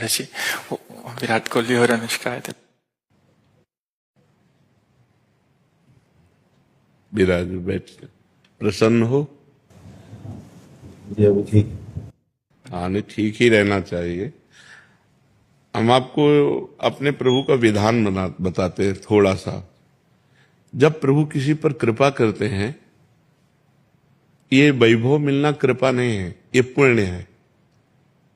थोड़ीशी विराट कोहली और अनुष्का है। विराज बैठ प्रसन्न हो? जी ठीक। हाँ, नहीं ठीक ही रहना चाहिए। हम आपको अपने प्रभु का विधान बताते हैं थोड़ा सा। जब प्रभु किसी पर कृपा करते हैं, ये वैभव मिलना कृपा नहीं है, ये पुण्य है।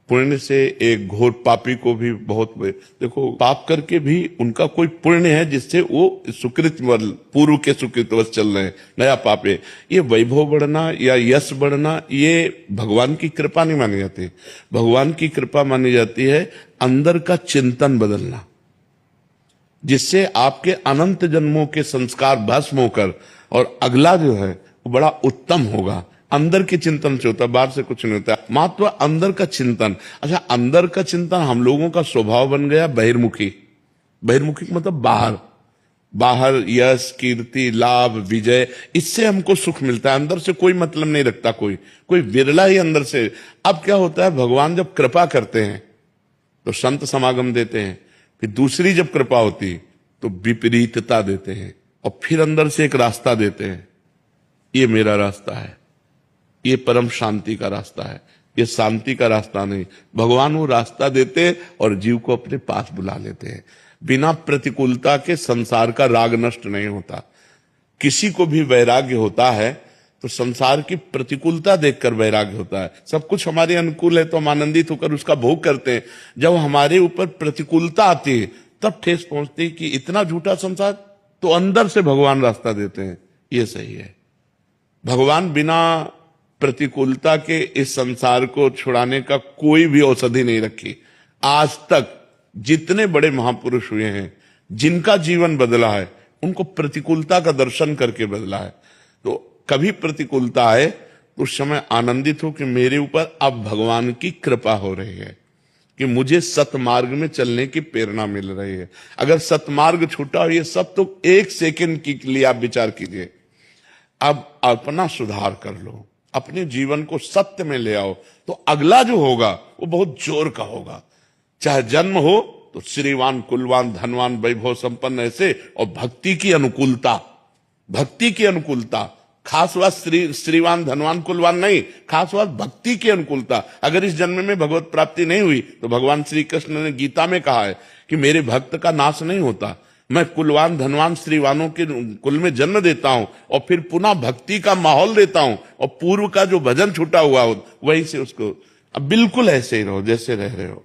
पुण्य से एक घोर पापी को भी बहुत, देखो पाप करके भी उनका कोई पुण्य है जिससे वो सुकृत पूर्व के सुकृतवश चल रहे हैं, नया पाप है। ये वैभव बढ़ना या यश बढ़ना ये भगवान की कृपा नहीं मानी जाती। भगवान की कृपा मानी जाती है अंदर का चिंतन बदलना, जिससे आपके अनंत जन्मों के संस्कार भस्म होकर और अगला जो है वो बड़ा उत्तम होगा। अंदर के चिंतन से होता है, बाहर से कुछ नहीं होता। मात्र अंदर का चिंतन। अच्छा, अंदर का चिंतन हम लोगों का स्वभाव बन गया बहिर्मुखी। बहिर्मुखी मतलब बाहर, बाहर यश कीर्ति लाभ विजय, इससे हमको सुख मिलता है। अंदर से कोई मतलब नहीं रखता कोई विरला ही अंदर से। अब क्या होता है, भगवान जब कृपा करते हैं तो संत समागम देते हैं, फिर दूसरी जब कृपा होती तो विपरीतता देते हैं, और फिर अंदर से एक रास्ता देते हैं, ये मेरा रास्ता है, ये परम शांति का रास्ता है, ये शांति का रास्ता नहीं। भगवान वो रास्ता देते और जीव को अपने पास बुला लेते हैं। बिना प्रतिकूलता के संसार का राग नष्ट नहीं होता। किसी को भी वैराग्य होता है तो संसार की प्रतिकूलता देखकर वैराग्य होता है। सब कुछ हमारे अनुकूल है तो हम आनंदित होकर उसका भोग करते हैं। जब हमारे ऊपर प्रतिकूलता आती है तब ठेस पहुंचती है कि इतना झूठा संसार, तो अंदर से भगवान रास्ता देते हैं, ये सही है। भगवान बिना प्रतिकूलता के इस संसार को छुड़ाने का कोई भी औषधि नहीं रखी। आज तक जितने बड़े महापुरुष हुए हैं, जिनका जीवन बदला है, उनको प्रतिकूलता का दर्शन करके बदला है। तो कभी प्रतिकूलता आए तो उस समय आनंदित हो कि मेरे ऊपर अब भगवान की कृपा हो रही है, कि मुझे सतमार्ग में चलने की प्रेरणा मिल रही है। अगर सतमार्ग छूटा हो, ये सब तो एक सेकंड के लिए आप विचार कीजिए। अब अपना सुधार कर लो, अपने जीवन को सत्य में ले आओ, तो अगला जो होगा वो बहुत जोर का होगा। चाहे जन्म हो तो श्रीवान कुलवान धनवान वैभव संपन्न ऐसे, और भक्ति की अनुकूलता, भक्ति की अनुकूलता। खास बात श्रीवान धनवान कुलवान नहीं, खास बात भक्ति की अनुकूलता। अगर इस जन्म में भगवत प्राप्ति नहीं हुई तो भगवान श्री कृष्ण ने गीता में कहा है कि मेरे भक्त का नाश नहीं होता, मैं कुलवान धनवान श्रीवानों के कुल में जन्म देता हूं और फिर पुनः भक्ति का माहौल देता हूं, और पूर्व का जो भजन छूटा हुआ हो वहीं से उसको। अब बिल्कुल ऐसे ही रहो जैसे रह रहे हो।